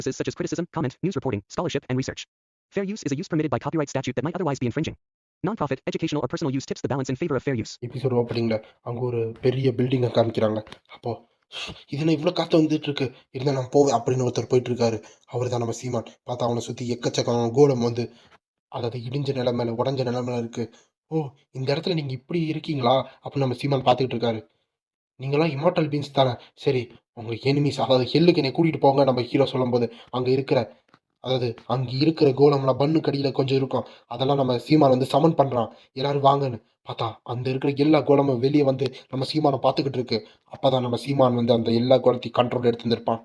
purposes such as criticism, comment, news reporting, scholarship, and research. Fair use is a use permitted by copyright statute that might otherwise be infringing. Non-profit, educational, or personal use tips the balance in favor of fair use. Episode ஓப்பனிங்ல அங்கே ஒரு பெரிய பில்டிங்கை காமிக்கிறாங்க. அப்போ இது என்ன இவ்வளோ காற்று வந்துட்டு இருக்கு, இருந்தால் நான் போவேன் அப்படின்னு ஒருத்தர் போயிட்டு இருக்காரு. அவர் தான் நம்ம சீமான். பார்த்தா அவனை சுற்றி எக்கச்சக்கம் கோலம் வந்து, அதாவது இடிஞ்ச நிலைமையில உடஞ்ச நிலைமையில இருக்கு. ஓ, இந்த இடத்துல நீங்க இப்படி இருக்கீங்களா அப்படின்னு நம்ம சீமான் பார்த்துக்கிட்டு இருக்காரு. நீங்களாம் இமார்டல் பீன்ஸ் தானே, சரி உங்க எனிமீஸ் அதாவது ஹெல்லுக்கு என்னை கூட்டிட்டு போங்க நம்ம ஹீரோ சொல்லும்போது அங்கே இருக்கிற கோலம்லாம் பன்னு கடியில் கொஞ்சம் இருக்கும், அதெல்லாம் நம்ம சீமான் வந்து சமன் பண்ணுறான், எல்லாரும் வாங்கன்னு பார்த்தா அந்த இருக்கிற எல்லா கோலமும் வெளியே வந்து நம்ம சீமானை பார்த்துக்கிட்டு இருக்கு. அப்பதான் நம்ம சீமான் வந்து அந்த எல்லா கோலத்தையும் கண்ட்ரோல் எடுத்துருப்பான்.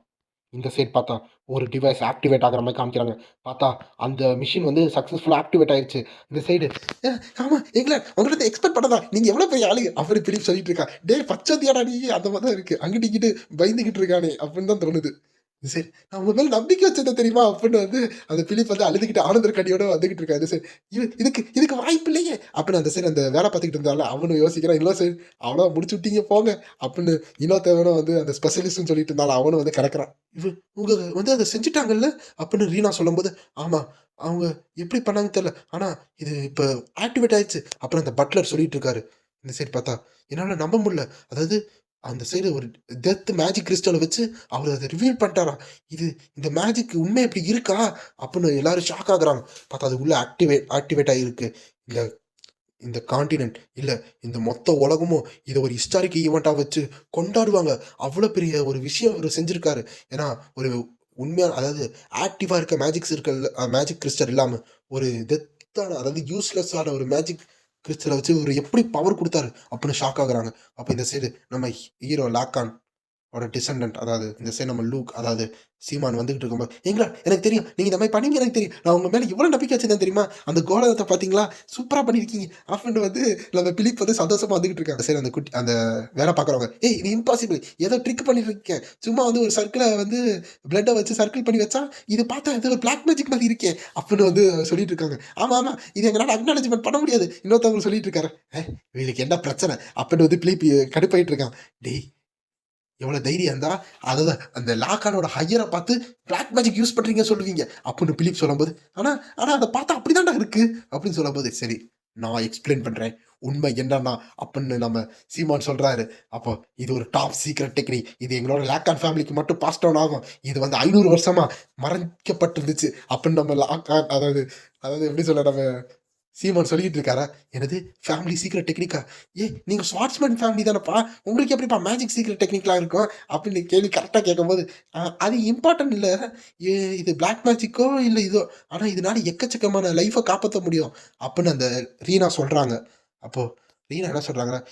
இந்த சைடு பார்த்தா ஒரு டிவைஸ் ஆக்டிவேட் ஆகிற மாதிரி காமிக்கிறாங்க. பார்த்தா அந்த மிஷின் வந்து சக்ஸஸ்ஃபுல்லாக ஆக்டிவேட் ஆயிடுச்சு. இந்த சைடு ஆமாம் எங்களை உங்கள்கிட்ட எக்ஸ்பெக்ட் பண்ணதா, நீங்கள் எவ்வளோ பெரிய ஆளு அப்படி பிலிப் சொல்லிட்டு இருக்கா. டே பச்சத்தியாடா நீ, அந்த மாதிரி தான் இருக்குது, அங்கிட்டு இங்கிட்டு பயந்துக்கிட்டு இருக்கானே அப்படின்னு தான் தோணுது. சரி நான் உங்க மேல நம்பிக்கை வச்சதை தெரியுமா அப்படின்னு வந்து அந்த பிலிப் வந்து அழுதுகிட்டு ஆனந்தர் கடியோட வந்துகிட்டு இருக்காரு. சரி இதுக்கு வாய்ப்பு இல்லையே அப்படின்னு அந்த சரி அந்த வேலை பார்த்துக்கிட்டு இருந்தாலும் அவனு யோசிக்கிறான். இல்லை சரி அவ்வளோ முடிச்சு விட்டீங்க போங்க அப்படின்னு இன்னொருத்தவனும் வந்து அந்த ஸ்பெஷலிஸ்ட்னு சொல்லிட்டு இருந்தாலும் அவனும் வந்து கிடக்குறான். உங்க வந்து அதை செஞ்சுட்டாங்கல்ல அப்படின்னு ரீனா சொல்லும்போது, ஆமா அவங்க எப்படி பண்ணாங்க தெரியல, ஆனா இது இப்போ ஆக்டிவேட் ஆயிடுச்சு அப்புறம் அந்த பட்லர் சொல்லிட்டு இருக்காரு. இந்த சைடு பார்த்தா என்னால் நம்ப முடியல, அதாவது அந்த சைடு ஒரு டெத் மேஜிக் கிறிஸ்டலை வச்சு அவர் அதை ரிவீல் பண்ணிட்டாரா, இந்த மேஜிக் உண்மை இப்படி இருக்கா அப்படின்னு எல்லாரும் ஷாக் ஆகுறாங்க. பார்த்தா அது உள்ள ஆக்டிவேட் ஆகிருக்கு. இந்த இந்த காண்டினென்ட் இல்லை இந்த மொத்த உலகமும் இதை ஒரு ஹிஸ்டாரிக் ஈவெண்ட்டாக வச்சு கொண்டாடுவாங்க. அவ்வளோ பெரிய ஒரு விஷயம் அவர் செஞ்சுருக்காரு. ஏன்னா ஒரு உண்மையான அதாவது ஆக்டிவாக இருக்க மேஜிக் கிறிஸ்டல் இல்லாமல் ஒரு டெத்தான அதாவது யூஸ்லெஸ்ஸான ஒரு மேஜிக் கிறிஸ்டலை வச்சு ஒரு எப்படி பவர் கொடுத்தாரு அப்படின்னு ஷாக் ஆகுறாங்க. அப்போ இந்த சைடு நம்ம ஹீரோ லாக்கான் டிசெண்டன்ட் அதாவது இந்த சைடு நம்ம லூக் அதாவது சீமான் வந்துகிட்டு இருக்கும்போது, எங்களா எனக்கு தெரியும் நீங்கள் இந்த மாதிரி பண்ணீங்க, எனக்கு தெரியும், நான் உங்கள் மேலே எவ்வளோ நம்பிக்கை வச்சிருந்தேன் தெரியுமா, அந்த கோலத்தை பார்த்தீங்களா சூப்பராக பண்ணியிருக்கீங்க அப்படின்னு வந்து நம்ம பிலிப் வந்து சந்தோஷமாக வந்துகிட்டு இருக்காங்க. சரி அந்த குட்டி அந்த வேலை பார்க்குறவங்க, ஏய் இது இம்பாசிபிள், ஏதோ ட்ரிக் பண்ணிட்டு இருக்கேன், சும்மா வந்து ஒரு சர்க்கிளை வந்து பிளட்டை வச்சு சர்க்கிள் பண்ணி வச்சா இது பார்த்தா இது ஒரு பிளாக் மேஜிக் மாதிரி இருக்கேன் அப்படின்னு வந்து சொல்லிட்டு இருக்காங்க. ஆமாம் இது எங்களால் அக்னாலஜ்மெண்ட் பண்ண முடியாது இன்னொருத்தவங்க சொல்லிட்டு இருக்காரு. இவங்களுக்கு என்ன பிரச்சனை அப்படின்னு வந்து பிலிப் கடுப்பாயிட்டு இருக்கான். டேய் எவ்வளோ தைரியம் இருந்தா அதான் அந்த லாக்கானோட ஹையரை பார்த்து பிளாக் மேஜிக் யூஸ் பண்ணுறீங்க சொல்லுவீங்க அப்படின்னு பிலிப் சொல்லும்போது, ஆனால் அதை பார்த்தா அப்படிதான்டா இருக்கு அப்படின்னு சொல்லும்போது, சரி நான் எக்ஸ்பிளைன் பண்ணுறேன் உண்மை என்னன்னா அப்படின்னு நம்ம சீமான் சொல்கிறாரு. அப்போ இது ஒரு டாப் சீக்ரெட் டெக்னிக், இது எங்களோட லாக்கான் ஃபேமிலிக்கு மட்டும் பாஸ் டவுன் ஆகும், இது வந்து 500 வருஷமாக மறைக்கப்பட்டிருந்துச்சு அப்படின்னு நம்ம லாக்கான் அதாவது எப்படி சொல்ல நம்ம சீமான் சொல்லிட்டு இருக்காரா. எனது ஃபேமிலி சீக்ரெட் டெக்னிக்கா, நீங்கள் ஸ்வாட்ஸ்மேன் ஃபேமிலி தானப்பா, உங்களுக்கு எப்படிப்பா மேஜிக் சீக்ரெட் டெக்னிக்லாம் இருக்கும் அப்படின்னு கேள்வி கரெக்டாக கேட்கும்போது, அது இம்பார்ட்டன்ட் இல்லை, இது பிளாக் மேஜிக்கோ இல்லை இதோ, ஆனால் இதனால எக்கச்சக்கமான லைஃப்பை காப்பாற்ற முடியும் அப்படின்னு அந்த ரீனா சொல்கிறாங்க. அப்போது ரீனா என்ன சொல்கிறாங்கன்னா,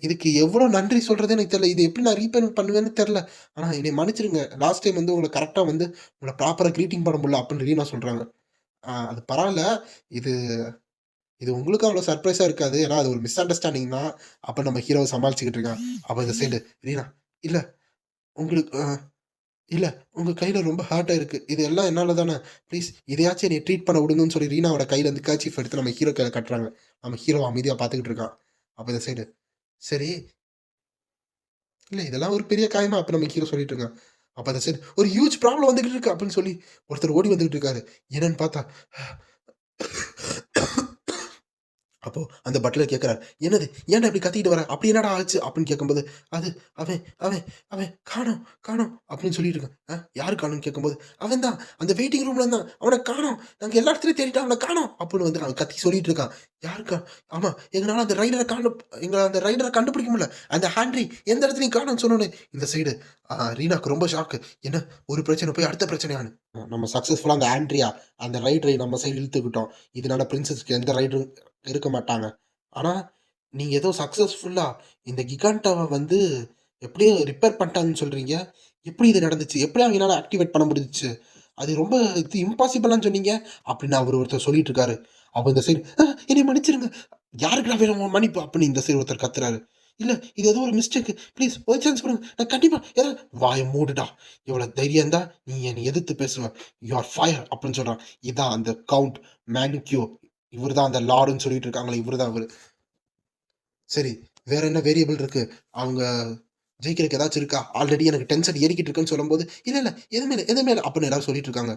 இதுக்கு எவ்வளோ நன்றி சொல்கிறது எனக்கு தெரியல, இது எப்படி நான் ரீபேமெண்ட் பண்ணுவேன்னு தெரில, ஆனால் என்னை மன்னிச்சிருங்க, லாஸ்ட் டைம் வந்து உங்களை கரெக்டாக வந்து உங்களை ப்ராப்பராக க்ரீட்டிங் பண்ண முடியல அப்படின்னு ரீனா சொல்கிறாங்க. அது பரவாயில்ல, இது இது உங்களுக்கும் அவ்வளோ சர்ப்ரைஸாக இருக்காது, ஏன்னா அது ஒரு மிஸ் அண்டர்ஸ்டாண்டிங் தான். அப்போ நம்ம ஹீரோவை சமாளிச்சுக்கிட்டு இருக்கான். அப்போ இந்த சைடு ரீனா, இல்லை உங்களுக்கு இல்லை உங்கள் கையில் ரொம்ப ஹார்ட்டாக இருக்குது, இது எல்லாம் என்னால் தானே, ப்ளீஸ் இதையாச்சும் என்னை ட்ரீட் பண்ண விடுங்கன்னு சொல்லி ரீனாவோட கையில் இருந்து கர்ச்சீஃப் எடுத்து நம்ம ஹீரோ கையில் கட்டுறாங்க. நம்ம ஹீரோ அமைதியாக பார்த்துக்கிட்டு இருக்கான். அப்போ இந்த சைடு சரி இல்லை இதெல்லாம் ஒரு பெரிய காயமா அப்போ நம்ம ஹீரோ சொல்லிட்டு இருக்கான். அப்போ அந்த சைடு ஒரு ஹியூஜ் ப்ராப்ளம் வந்துகிட்டு இருக்கு அப்படின்னு சொல்லி ஒருத்தர் ஓடி வந்துகிட்டு இருக்காரு. என்னன்னு பார்த்தா அப்போ அந்த பட்லர் கேட்குறாரு, என்னது ஏன்டா இப்படி கத்திக்கிட்டு வர, அப்படி என்னடா ஆச்சு அப்படின்னு கேட்கும்போது, அது அவன் அவன் அவன் காணோம் காணோம் அப்படின்னு சொல்லிட்டு இருக்கான். யாரு காணும்னு கேட்கும்போது, அவன் தான் அந்த வெயிட்டிங் ரூம்ல இருந்தான், அவனை காணோம், நாங்கள் எல்லா இடத்துலையும் தேடிட்டோம் அவனை காணோம் அப்படின்னு வந்து அவன் கத்தி சொல்லிட்டு இருக்கான். யாருக்கா, ஆமாம் எங்களால் அந்த ரைடரை கண்டுபிடிக்க முடியல, அந்த ஹேண்ட்ரி எந்த இடத்துலையும் காணும்னு சொன்னோன்னு இந்த சைடு ரீனாக்கு ரொம்ப ஷாக்கு. என்ன ஒரு பிரச்சனை போய் அடுத்த பிரச்சனையானு, நம்ம சக்ஸஸ்ஃபுல்லாக அந்த ஆண்ட்ரியா அந்த ரைடரை நம்ம சைடு இழுத்துக்கிட்டோம், இதனால பிரின்சஸ்க்கு எந்த ரைடரும் இருக்க மாட்டாங்க. ஆனால் நீங்கள் ஏதோ சக்ஸஸ்ஃபுல்லாக இந்த கிகாண்டாவை வந்து எப்படியோ ரிப்பேர் பண்ணிட்டாங்கன்னு சொல்கிறீங்க, எப்படி இது நடந்துச்சு, எப்படி அவங்களால ஆக்டிவேட் பண்ண முடிஞ்சிச்சு, அது ரொம்ப இது இம்பாசிபிளான்னு சொன்னீங்க அப்படின்னு அவர் ஒருத்தர் சொல்லிட்டு இருக்காரு. அப்போ இந்த சைடு என்னை மன்னிச்சிருங்க, யாருக்குடா வேணும் மன்னிப்பு அப்படின்னு இந்த சைடு ஒருத்தர் கத்துறாரு. இல்லை இது ஏதோ ஒரு மிஸ்டேக்கு, ப்ளீஸ் ஒரு சான்ஸ் கொடுங்க, நான் கண்டிப்பாக ஏதாவது வாயை மூடுடா, எவ்வளோ தைரியம் தான் நீ என்னை எதிர்த்து பேசுவேன், யூ ஆர் ஃபயர் அப்படின்னு சொல்கிறான். இதான் அந்த கவுண்ட் மேனிக்யூ, இவர் தான் அந்த லார்டுன்னு சொல்லிட்டு இருக்காங்களே, இவர் தான் அவர். சரி வேற என்ன வேரியபிள் இருக்கு, அவங்க ஜெயிக்கிறதுக்கு ஏதாச்சும் இருக்கா? ஆல்ரெடி எனக்கு டென்ஷன் ஏறிக்கிட்டு இருக்குன்னு சொல்லும்போது, இல்ல, இல்ல எதுவுமே இல்ல, எதுவுமே இல்ல அப்படின்னு எல்லாரும் சொல்லிட்டு இருக்காங்க.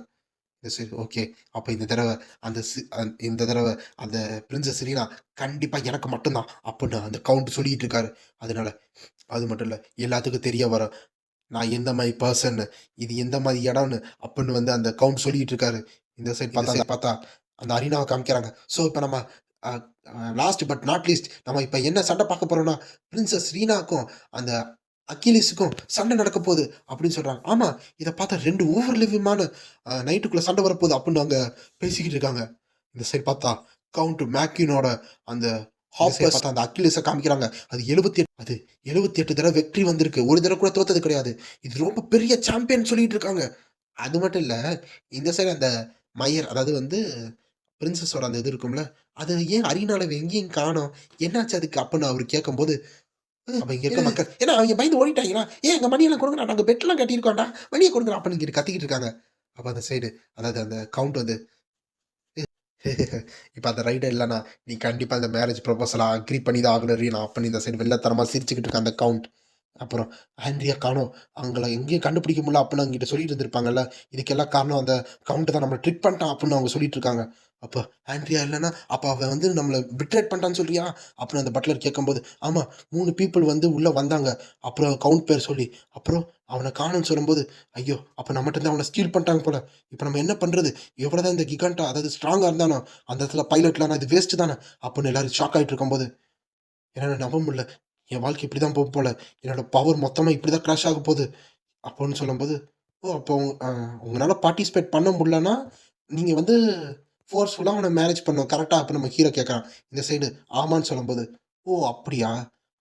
சரி, ஓகே. அப்ப இந்த தடவ அந்த சி அந் இந்த தடவ அந்த பிரின்சஸ் ரீனா கண்டிப்பா எனக்கு மட்டும் தான் அப்படின்னு அந்த கவுண்ட் சொல்லிட்டு இருக்காரு. அதனால அது மட்டும் இல்ல, எல்லாத்துக்கும் தெரிய வரும். நான் எந்த மாரி பெர்சன், இது எந்த மாரி இடம்னு அப்படின்னு வந்து அந்த கவுண்ட் சொல்லிட்டு இருக்காரு. இந்த சைடு பார்த்தா அந்த அரீனாவ காமிக்கிறாங்க. ஸோ இப்ப நம்ம அ அ லாஸ்ட் பட் நாட் லீஸ்ட் நம்ம இப்ப என்ன சண்டை பார்க்க போறோம்னா, பிரின்சஸ் ரீனாக்கும் அந்த அக்கிலீஸுக்கும் சண்டை நடக்க போகுது அப்படின்னு சொல்றாங்க. ஆமா, இத பார்த்தா 2 ஓவர் லிவிமான நைட்டுக்குள்ள சண்டை வரப்போகுது அப்படின்னு அங்க பேசிக்கிட்டு இருக்காங்க. இந்த சைடு பார்த்தா கவுண்ட் மேக்கினோட அந்த ஹாப்பர்ஸ் பார்த்தா அந்த அக்கிலீஸ காமிக்கிறாங்க. அது 78 தடவ வெற்றி வந்திருக்கு. ஒரு தடவ கூட தோத்தது கிடையாது. இது ரொம்ப பெரிய சாம்பியன் சொல்லிட்டு இருக்காங்க. அது மட்டும் இல்ல, இந்த சைடு அந்த மயர் அதாவது வந்து பிரின்சஸோட அந்த இது இருக்கும்ல, அது ஏன் அரீனால எங்கேயும் காணோம்? என்னாச்சு அதுக்கு? அப்படின்னு அவரு கேட்கும்போது, அப்ப இங்க இருக்க மக்கள் ஏன்னா அவிங்க பயந்து ஓடிட்டாய்ங்களா? "ஏன் எங்க மணியெல்லாம் குடுங்கடா, நாங்க பெட்லாம் கட்டியிருக்கோம்டா, மணிய குடுங்கடா" அப்படின்னு இங்கிட்டு கத்திக்கிட்டு இருக்காங்க. அப்ப அந்த சைடு அதாவது அந்த கவுண்ட் வந்து இப்ப அந்த ரைடர் இல்லன்னா, நீ கண்டிப்பா இந்த மேரேஜ் ப்ரொபோசல அக்ரி பண்ணி தான் ஆகணும் ரீனா அப்படின்னு இந்த சைடு வில்லத்தனமா சிரிச்சுக்கிட்டு இருக்க அந்த கவுண்ட். அப்புறம் ஆண்ட்ரியா காணோம். அவங்கள எங்கேயும் கண்டுபிடிக்க முடியல அப்படின்னு அங்கிட்ட சொல்லிட்டு இருந்திருப்பாங்கல்ல. இதுக்கெல்லாம் காரணம் அந்த கவுண்ட் தான் நம்மள ட்ரிக் பண்ணிட்டான் அப்படின்னு அவங்க சொல்லிட்டு இருக்காங்க. அப்ப ஆண்ட்ரியா இல்லன்னா, அப்ப அவன் வந்து நம்மள பிட்ரேட் பண்ணிட்டான்னு சொல்றியா? அப்படின்னு அந்த பட்லர் கேட்கும்போது, ஆமா 3 பீப்பிள் வந்து உள்ள வந்தாங்க. அப்புறம் கவுண்ட் பேர் சொல்லி. அப்புறம் அவன காணோம்னு சொல்லும்போது, ஐயோ! அப்ப நம்மட்ட இருந்து அவன ஸ்டீல் பண்ணிட்டாங்க போல. இப்ப நம்ம என்ன பண்றது? எவ்வளவுதான் இந்த கிகான்ட்டா அதாவது ஸ்ட்ராங்கா இருந்தானோ, அந்த இடத்துல பைலட்லாம் இது வேஸ்ட் தானே அப்படின்னு எல்லாரும் ஷாக் ஆயிட்டு இருக்கும்போது, என்னால நம்ப முடியல. என் வாழ்க்கை இப்படிதான் போகும் போல. என்னோட பவர் மொத்தமா இப்படிதான் கிராஷ் ஆக போகுது. அப்போன்னு சொல்லும்போது, ஓ! அப்போ உங்களால பார்ட்டிசிபேட் பண்ண முடியலன்னா, நீங்க வந்து ஃபோர்ஸ்ஃபுல்லா அவன மேரேஜ் பண்ணணும். கரெக்ட்டா? அப்ப நம்ம ஹீரோ கேட்கறான். இந்த சைடு ஆமான்னு சொல்லும்போது, ஓ! அப்படியா?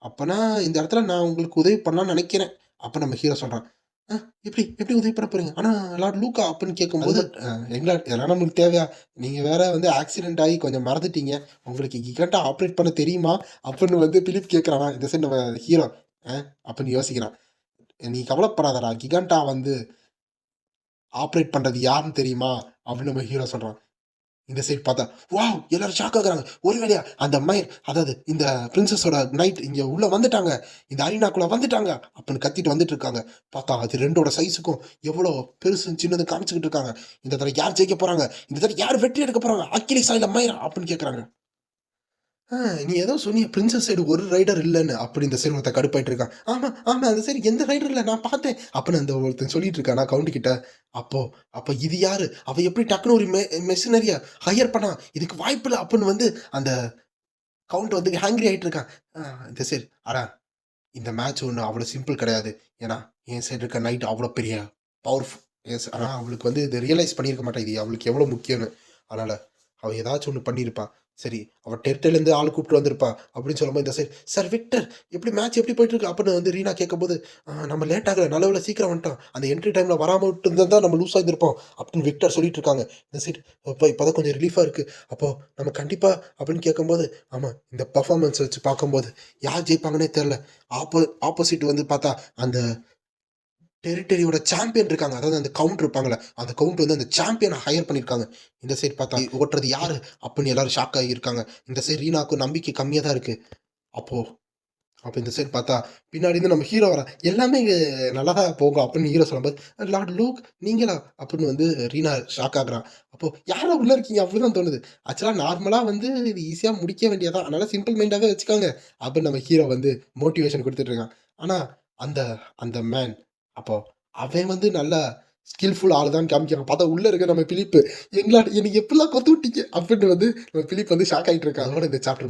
அப்பன்னா இந்த இடத்துல நான் உங்களுக்கு உதவி பண்ணலாம்னு நெனைக்கிறேன். அப்ப நம்ம ஹீரோ சொல்றான். அ எப்படி எப்படி உதவி பண்ண போறீங்க? ஆனா லார்ட் லூக்கா அப்படின்னு கேட்கும்போது, எங்களால இதெல்லாம் நமக்கு தேவையா? நீங்க வேற வந்து ஆக்சிடென்ட் ஆகி கொஞ்சம் மறந்துட்டீங்க. உங்களுக்கு கிகன்ட்டா ஆப்பரேட் பண்ண தெரியுமா? அப்படின்னு வந்து பிலிப் கேட்கறானா. இந்த சைடு நம்ம ஹீரோ, அப்படின்னு யோசிக்கிறான். நீ கவலைப்படாதடா! கிகான்ட்டா வந்து ஆப்பரேட் பண்றது யாருன்னு தெரியுமா? அப்படின்னு நம்ம ஹீரோ சொல்றான். இந்த சைடு பார்த்தா, வாவ்! எல்லாரும் ஷாக் ஆகுறாங்க. ஒரு வேளையா அந்த மயர் அதாவது இந்த பிரின்சஸோட நைட் இங்க உள்ள வந்துட்டாங்க. இந்த அரீனாக்குள்ள வந்துட்டாங்க. அப்படின்னு கத்திட்டு வந்துட்டு இருக்காங்க. பார்த்தா அது 2ஓட சைஸுக்கும் எவ்வளோ பெருசு சின்னதுன்னு காமிச்சுக்கிட்டு இருக்காங்க. இந்த தடவ யார் ஜெயிக்க போறாங்க? இந்த தடவ யார் வெற்றி எடுக்க போறாங்க? அக்கிலிஸா இல்ல மயரா? அப்படின்னு கேட்கறாங்க. ஆ நீ ஏதோ சொன்னியே பிரின்சஸ் சைடு ஒரு ரைடர் இல்லன்னு. அப்படி இந்த சைடு ஒருத்தன் கடுப்பாயிட்டு இருக்கான். ஆமா, ஆமா. அந்த சைடு எந்த ரைடரும் இல்ல. நான் பார்த்தேன். அப்படின்னு அந்த ஒருத்தன் சொல்லிட்டு இருக்கானா கவுண்ட் கிட்ட. அப்போ அப்ப இது யாரு? அவ எப்படி டக்குனு ஒரு மெஷினரிய ஹையர் பண்ணா? இதுக்கு வாய்ப்பில்ல அப்படின்னு வந்து அந்த கவுண்ட் வந்து ஹேங்க்ரி ஆயிட்டு இருக்கான். ஆ இந்த சைடு அட இந்த மேட்ச் ஒண்ணும் அவ்வளோ சிம்பிள் கிடையாது. ஏன்னா, என் சைடு இருக்க நைட் அவ்வளோ பெரிய பவர்ஃபுல். எஸ் ஆனா அவளுக்கு வந்து இத ரியலைஸ் பண்ணியிருக்க மாட்டா. இது அவளுக்கு எவ்வளோ முக்கியம்னு. அதனால அவ ஏதாச்சும் ஒண்ணு பண்ணியிருப்பா. சரி, அவ டெரிட்டரிலேருந்து ஆள் கூப்பிட்டு வந்திருப்பா. அப்படின்னு சொல்லும்போது இந்த சைடு, "சார் விக்டர் எப்படி மேட்ச் எப்படி போயிட்டு இருக்கு?" அப்படின்னு வந்து ரீனா கேட்கும்போது, நம்ம லேட் ஆகல. நல்ல வேளை சீக்கிரம் வந்துட்டோம். அந்த என்ட்ரி டைம்ல வராம விட்டுருந்தா நம்ம லூஸ் ஆயிருந்திருப்போம்." அப்படின்னு விக்டர் சொல்லிட்டு இருக்காங்க. இந்த சைடு, இப்பதான் கொஞ்சம் ரிலீஃபா இருக்கு. அப்போ நம்ம கண்டிப்பா அப்படின்னு கேட்கும்போது, ஆமா இந்த பெர்ஃபார்மன்ஸ் வச்சு பார்க்கும்போது யார் ஜெயிப்பாங்கன்னே தெரியல. ஆப்போசிட் வந்து பார்த்தா, அந்த டெரிட்டரியோட சாம்பியன் இருக்காங்க. அதாவது அந்த கவுண்ட் இருப்பாங்கல்ல, அந்த கவுண்ட் வந்து அந்த சாம்பியன ஹையர் பண்ணியிருக்காங்க. இந்த சைடு பார்த்தா, ஓட்டுறது யாரு? அப்படின்னு எல்லாரும் ஷாக் ஆகி இருக்காங்க. இந்த சைடு ரீனாவுக்கு நம்பிக்கை கம்மியா தான் இருக்கு. அப்போ அப்ப இந்த சைடு பார்த்தா, பின்னாடி இருந்து நம்ம ஹீரோ வரான். எல்லாமே இங்க நல்லா தான் போகும் அப்படின்னு ஹீரோ சொல்லும்போது, லார்ட் லூக் நீங்களா? அப்படின்னு வந்து ரீனா ஷாக் ஆகுறான். அப்போ யாரோ உள்ள இருக்கீங்க? அப்படிதான் தோணுது. ஆக்சுவலா நார்மலா வந்து இது ஈஸியா முடிக்க வேண்டியது தான். அதனால சிம்பிள் மைண்டாவே வச்சுக்கோங்க. அப்படின்னு நம்ம ஹீரோ வந்து மோட்டிவேஷன் குடுத்துட்டு இருக்கான். ஆனா, அந்த அந்த மேன் அப்போ அவன் வந்து நல்லா ஸ்கில்ஃபுல் ஆளு தான் காமிக்கிறான். பார்த்தா உள்ள இருக்க நம்ம பிலிப்பு, "எங்கள என்னைய எப்படிலாம் கொத்து விட்டீங்க?" அப்படின்னு வந்து நம்ம பிலிப் வந்து ஷாக் ஆயிட்டு இருக்கான். அதோட இந்த சாப்டர்